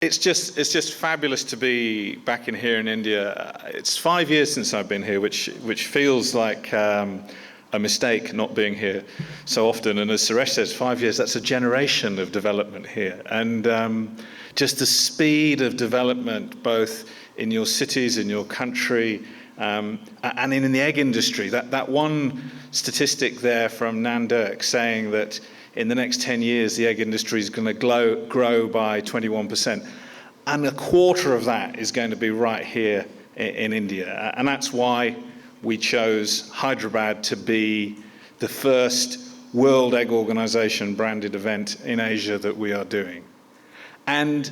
It's just fabulous to be back in here in India. It's 5 years since I've been here, which feels like a mistake not being here so often. And as Suresh says, 5 years, that's a generation of development here. And just the speed of development, both in your cities, in your country, and in the egg industry. That one statistic there from Nandurk saying that in the next 10 years, the egg industry is going to grow by 21%. And a quarter of that is going to be right here in India. And that's why we chose Hyderabad to be the first World Egg Organization branded event in Asia that we are doing. And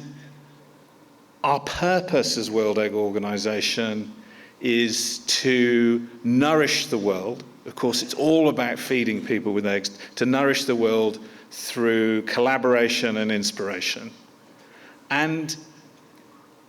our purpose as World Egg Organization is to nourish the world. Of course, it's all about feeding people with eggs, to nourish the world through collaboration and inspiration. And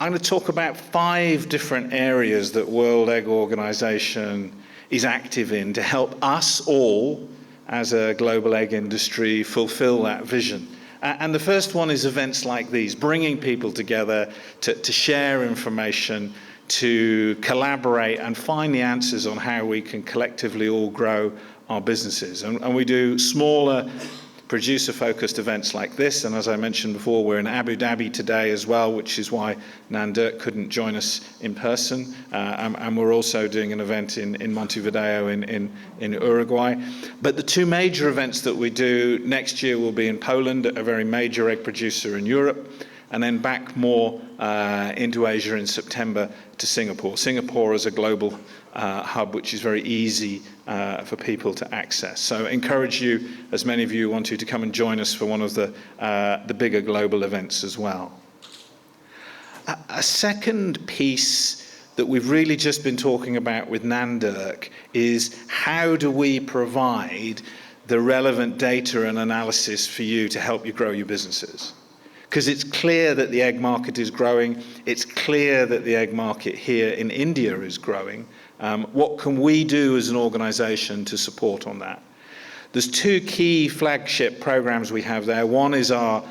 I'm going to talk about 5 different areas that World Egg Organization is active in to help us all, as a global egg industry, fulfill that vision. And the first one is events like these, bringing people together to share information, to collaborate and find the answers on how we can collectively all grow our businesses. And we do smaller producer-focused events like this. And as I mentioned before, we're in Abu Dhabi today as well, which is why Nandurk couldn't join us in person. And we're also doing an event in Montevideo in Uruguay. But the 2 major events that we do next year will be in Poland, a very major egg producer in Europe, and then back more into Asia in September to Singapore. Singapore is a global hub which is very easy for people to access. So I encourage you, as many of you want to come and join us for one of the bigger global events as well. A second piece that we've really just been talking about with Nandurk is how do we provide the relevant data and analysis for you to help you grow your businesses? Because it's clear that the egg market is growing. It's clear that the egg market here in India is growing. What can we do as an organization to support on that? There's 2 key flagship programs we have there. One is our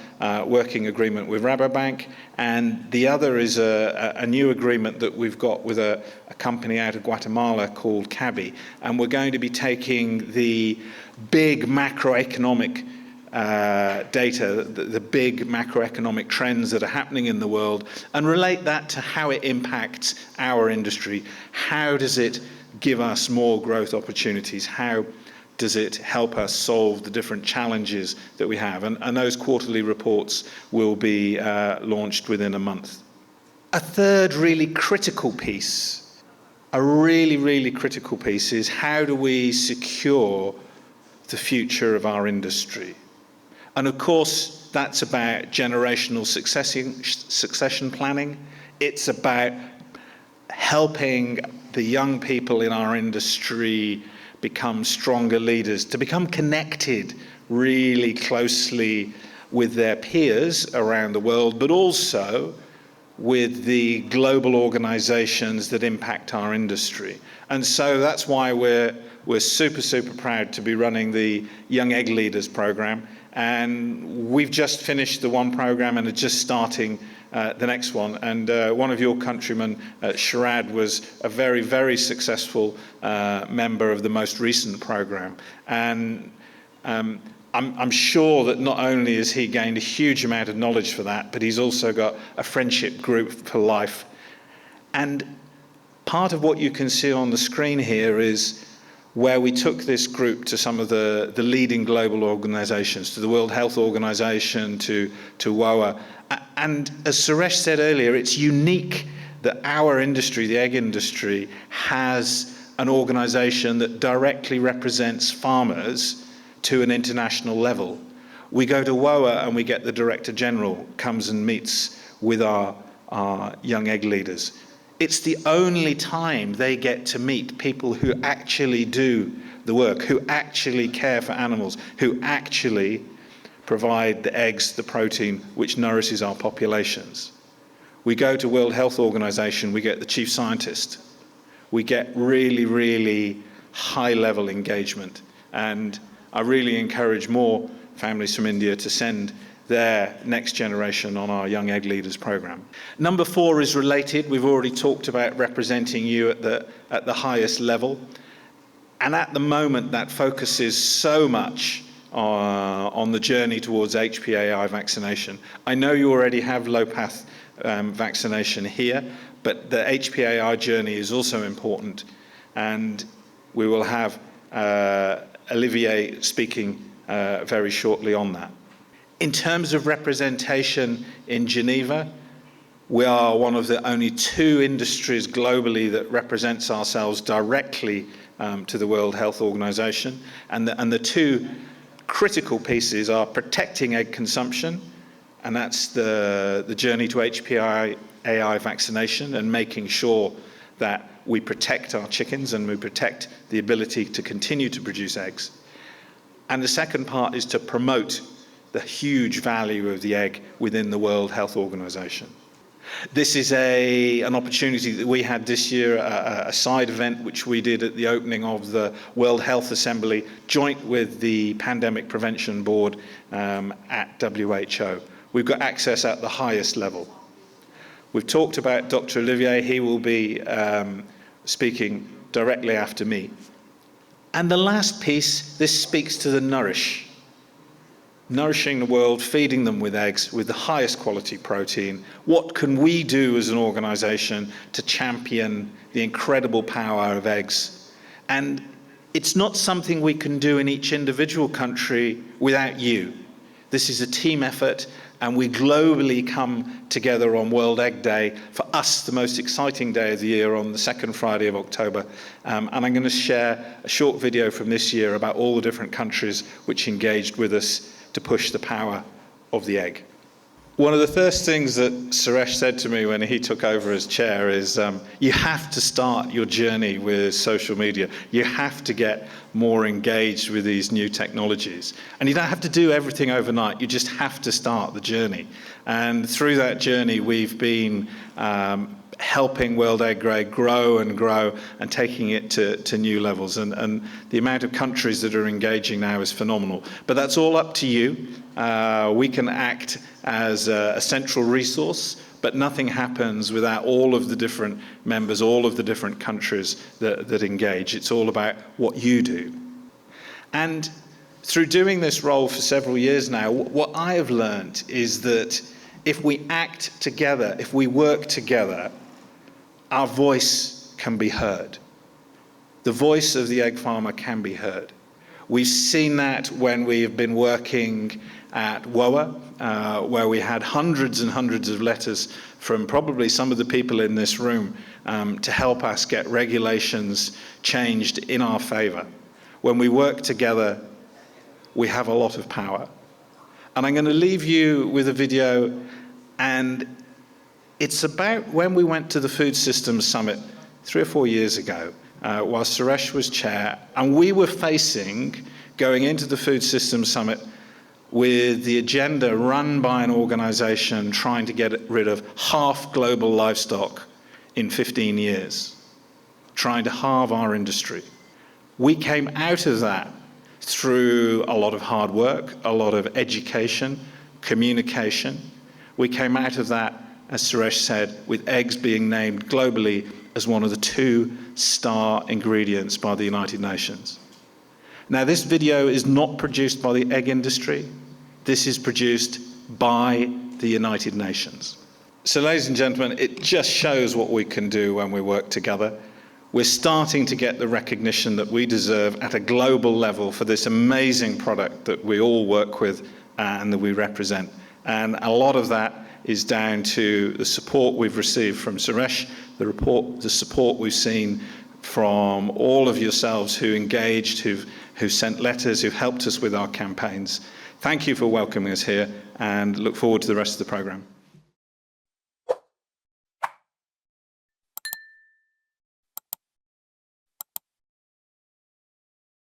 working agreement with Rabobank, and the other is a new agreement that we've got with a company out of Guatemala called CABI. And we're going to be taking the big macroeconomic data, the big macroeconomic trends that are happening in the world, and relate that to how it impacts our industry. How does it give us more growth opportunities? How does it help us solve the different challenges that we have? And those quarterly reports will be launched within a month. A third really critical piece, really critical piece, is how do we secure the future of our industry? And of course, that's about generational succession planning. It's about helping the young people in our industry become stronger leaders, to become connected really closely with their peers around the world, but also with the global organizations that impact our industry. And so that's why we're super proud to be running the Young Egg Leaders program. And we've just finished the one program and are just starting the next one. And one of your countrymen, Sharad, was a very successful member of the most recent program. And I'm sure that not only has he gained a huge amount of knowledge for that, but he's also got a friendship group for life. And part of what you can see on the screen here is where we took this group to some of the leading global organizations, to the World Health Organization, to WEO. And as Suresh said earlier, it's unique that our industry, the egg industry, has an organization that directly represents farmers to an international level. We go to WEO and we get the Director General comes and meets with our young egg leaders. It's the only time they get to meet people who actually do the work, who actually care for animals, who actually provide the eggs, the protein, which nourishes our populations. We go to World Health Organization, we get the chief scientist. We get really high-level engagement. And I really encourage more families from India to send their next generation on our Young Egg Leaders program. Number 4 is related. We've already talked about representing you at the highest level. And at the moment, that focuses so much on the journey towards HPAI vaccination. I know you already have low-path vaccination here, but the HPAI journey is also important. And we will have Olivier speaking very shortly on that. In terms of representation in Geneva, we are one of the only 2 industries globally that represents ourselves directly to the World Health Organization. And the 2 critical pieces are protecting egg consumption, and that's the journey to HPAI vaccination and making sure that we protect our chickens and we protect the ability to continue to produce eggs. And the second part is to promote the huge value of the egg within the World Health Organization. This is an opportunity that we had this year, a side event which we did at the opening of the World Health Assembly, joint with the Pandemic Prevention Board at WHO. We've got access at the highest level. We've talked about Dr. Olivier. He will be speaking directly after me. And the last piece, this speaks to the nourishing the world, feeding them with eggs with the highest quality protein. What can we do as an organization to champion the incredible power of eggs? And it's not something we can do in each individual country without you. This is a team effort, and we globally come together on World Egg Day, for us the most exciting day of the year, on the second Friday of October. And I'm going to share a short video from this year about all the different countries which engaged with us to push the power of the egg. One of the first things that Suresh said to me when he took over as chair is, you have to start your journey with social media. You have to get more engaged with these new technologies. And you don't have to do everything overnight. You just have to start the journey. And through that journey, we've been helping World Egg Day grow and taking it to new levels. And the amount of countries that are engaging now is phenomenal. But that's all up to you. We can act as a central resource, but nothing happens without all of the different members, all of the different countries that engage. It's all about what you do. And through doing this role for several years now, what I have learned is that if we act together, if we work together, our voice can be heard. The voice of the egg farmer can be heard. We've seen that when we've been working at WEO, where we had hundreds and hundreds of letters from probably some of the people in this room to help us get regulations changed in our favor. When we work together, we have a lot of power. And I'm going to leave you with a video, and it's about when we went to the Food Systems Summit 3 or 4 years ago, while Suresh was chair, and we were facing going into the Food Systems Summit with the agenda run by an organization trying to get rid of half global livestock in 15 years, trying to halve our industry. We came out of that through a lot of hard work, a lot of education, communication. We came out of that, as Suresh said, with eggs being named globally as one of the 2 star ingredients by the United Nations. Now, this video is not produced by the egg industry. This is produced by the United Nations. So, ladies and gentlemen, it just shows what we can do when we work together. We're starting to get the recognition that we deserve at a global level for this amazing product that we all work with and that we represent. And a lot of that is down to the support we've received from Suresh, the support we've seen from all of yourselves who engaged, who've sent letters, who've helped us with our campaigns. Thank you for welcoming us here, and look forward to the rest of the programme.